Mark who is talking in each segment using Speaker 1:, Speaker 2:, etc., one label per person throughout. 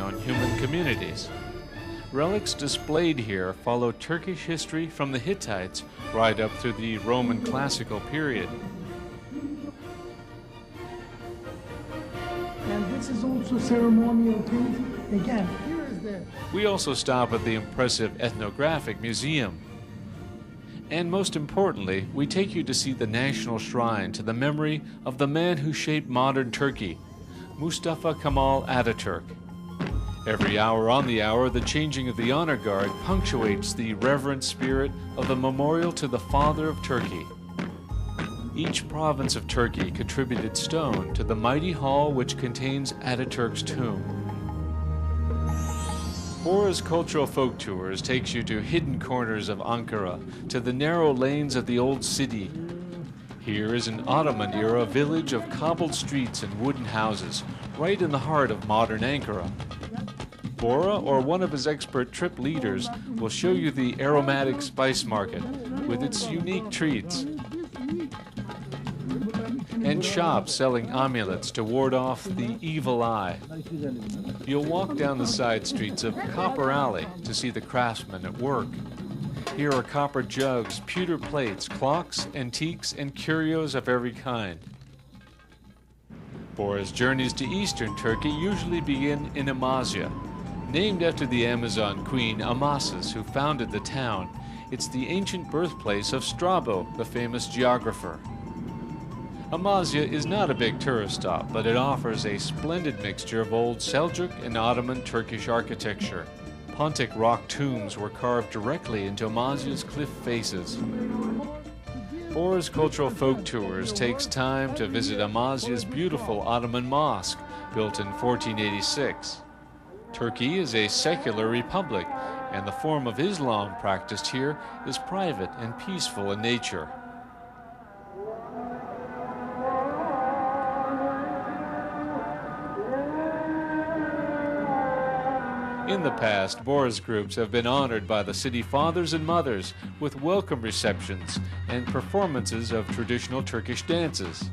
Speaker 1: early-known human communities. Relics displayed here follow Turkish history from the Hittites right up through the Roman classical period.
Speaker 2: And this is also ceremonial things. Again, here is the...
Speaker 1: We also stop at the impressive ethnographic museum. And most importantly, we take you to see the national shrine to the memory of the man who shaped modern Turkey, Mustafa Kemal Ataturk. Every hour on the hour, the changing of the honor guard punctuates the reverent spirit of the memorial to the father of Turkey. Each province of Turkey contributed stone to the mighty hall which contains Ataturk's tomb. Bora's cultural folk tours takes you to hidden corners of Ankara, to the narrow lanes of the old city. Here is an Ottoman-era village of cobbled streets and wooden houses, right in the heart of modern Ankara. Bora, or one of his expert trip leaders, will show you the aromatic spice market with its unique treats, and shops selling amulets to ward off the evil eye. You'll walk down the side streets of Copper Alley to see the craftsmen at work. Here are copper jugs, pewter plates, clocks, antiques, and curios of every kind. Bora's journeys to eastern Turkey usually begin in Amasya. Named after the Amazon queen Amasis, who founded the town, it's the ancient birthplace of Strabo, the famous geographer. Amasya is not a big tourist stop, but it offers a splendid mixture of old Seljuk and Ottoman Turkish architecture. Pontic rock tombs were carved directly into Amasya's cliff faces. Bora's cultural folk tours takes time to visit Amasya's beautiful Ottoman mosque, built in 1486. Turkey is a secular republic, and the form of Islam practiced here is private and peaceful in nature. In the past, Bora's groups have been honored by the city fathers and mothers with welcome receptions and performances of traditional Turkish dances.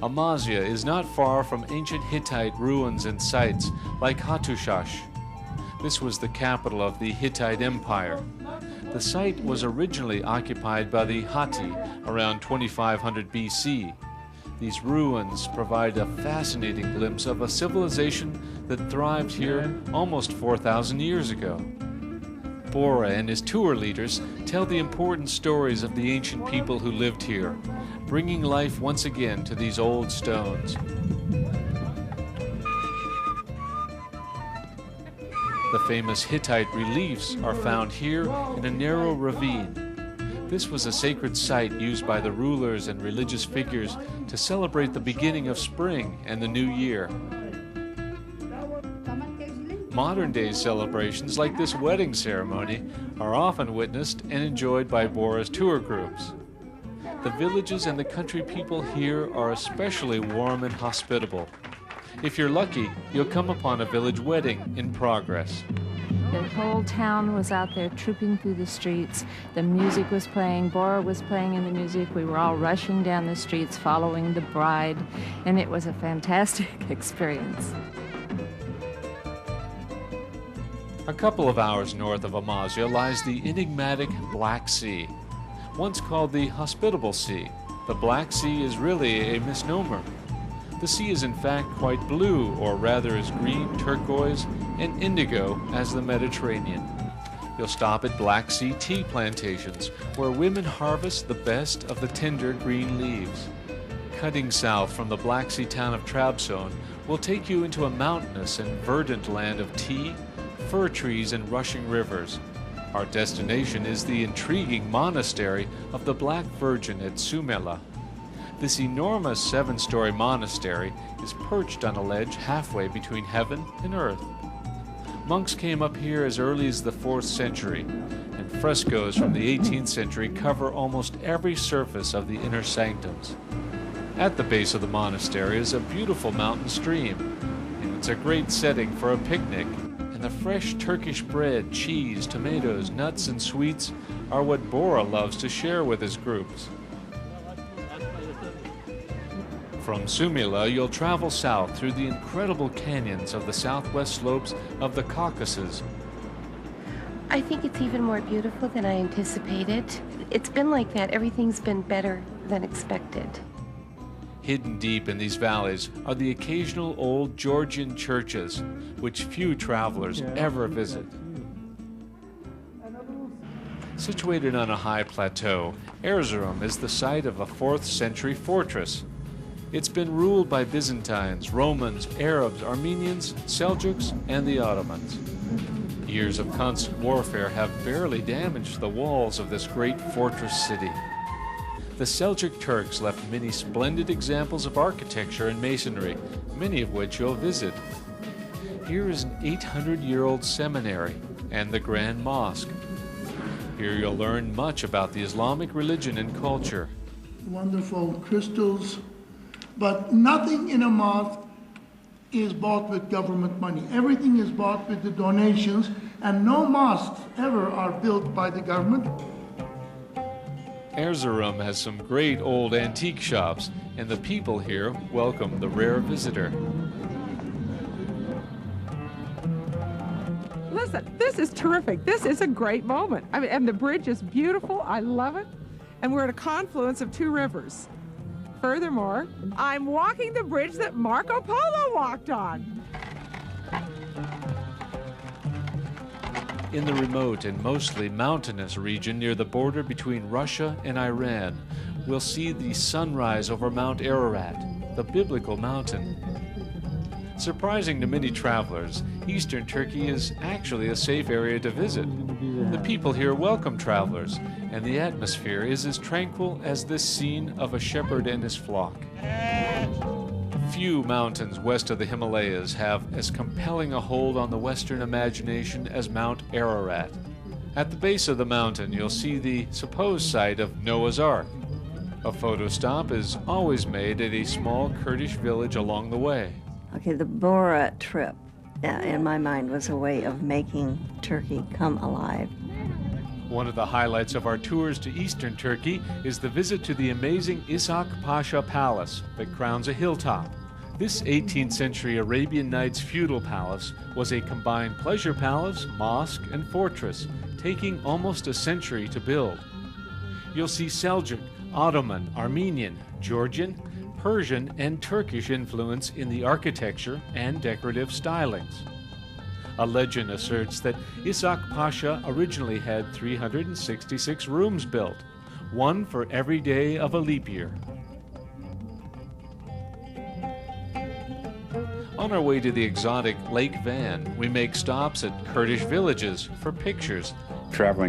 Speaker 1: Amasya is not far from ancient Hittite ruins and sites like Hattushash. This was the capital of the Hittite Empire. The site was originally occupied by the Hatti around 2500 BC. These ruins provide a fascinating glimpse of a civilization that thrived here almost 4,000 years ago. Bora and his tour leaders tell the important stories of the ancient people who lived here, bringing life once again to these old stones. The famous Hittite reliefs are found here in a narrow ravine. This was a sacred site used by the rulers and religious figures to celebrate the beginning of spring and the new year. Modern-day celebrations like this wedding ceremony are often witnessed and enjoyed by Bora's tour groups. The villages and the country people here are especially warm and hospitable. If you're lucky, you'll come upon a village wedding in progress.
Speaker 3: The whole town was out there trooping through the streets. The music was playing. Bora was playing in the music. We were all rushing down the streets following the bride, and it was a fantastic experience.
Speaker 1: A couple of hours north of Amasya lies the enigmatic Black Sea. Once called the Hospitable Sea, the Black Sea is really a misnomer. The sea is in fact quite blue, or rather as green, turquoise, and indigo as the Mediterranean. You'll stop at Black Sea tea plantations, where women harvest the best of the tender green leaves. Cutting south from the Black Sea town of Trabzon will take you into a mountainous and verdant land of tea, fir trees, and rushing rivers. Our destination is the intriguing monastery of the Black Virgin at Sumela. This enormous 7-story monastery is perched on a ledge halfway between heaven and earth. Monks came up here as early as the 4th century, and frescoes from the 18th century cover almost every surface of the inner sanctums. At the base of the monastery is a beautiful mountain stream, and it's a great setting for a picnic, and the fresh Turkish bread, cheese, tomatoes, nuts, and sweets are what Bora loves to share with his groups. From Sumila, you'll travel south through the incredible canyons of the southwest slopes of the Caucasus.
Speaker 4: I think it's even more beautiful than I anticipated. It's been like that. Everything's been better than expected.
Speaker 1: Hidden deep in these valleys are the occasional old Georgian churches, which few travelers ever visit. Situated on a high plateau, Erzurum is the site of a 4th century fortress. It's been ruled by Byzantines, Romans, Arabs, Armenians, Seljuks, and the Ottomans. Years of constant warfare have barely damaged the walls of this great fortress city. The Seljuk Turks left many splendid examples of architecture and masonry, many of which you'll visit. Here is an 800-year-old seminary and the Grand Mosque. Here you'll learn much about the Islamic religion and culture.
Speaker 2: Wonderful crystals, but nothing in a mosque is bought with government money. Everything is bought with the donations, and no mosques ever are built by the government.
Speaker 1: Erzurum has some great old antique shops, and the people here welcome the rare visitor.
Speaker 5: Listen, this is terrific. This is a great moment. I mean, and the bridge is beautiful. I love it. And we're at a confluence of 2 rivers. Furthermore, I'm walking the bridge that Marco Polo walked on.
Speaker 1: In the remote and mostly mountainous region near the border between Russia and Iran, we'll see the sunrise over Mount Ararat, the biblical mountain. Surprising to many travelers, eastern Turkey is actually a safe area to visit. The people here welcome travelers, and the atmosphere is as tranquil as this scene of a shepherd and his flock. Few mountains west of the Himalayas have as compelling a hold on the Western imagination as Mount Ararat. At the base of the mountain, you'll see the supposed site of Noah's Ark. A photo stop is always made at a small Kurdish village along the way.
Speaker 6: Okay, the Bora trip, in my mind, was a way of making Turkey come alive.
Speaker 1: One of the highlights of our tours to eastern Turkey is the visit to the amazing Ishak Pasha Palace that crowns a hilltop. This 18th century Arabian Nights feudal palace was a combined pleasure palace, mosque, and fortress, taking almost a century to build. You'll see Seljuk, Ottoman, Armenian, Georgian, Persian, and Turkish influence in the architecture and decorative stylings. A legend asserts that Ishak Pasha originally had 366 rooms built, one for every day of a leap year. On our way to the exotic Lake Van, we make stops at Kurdish villages for pictures.
Speaker 7: Traveling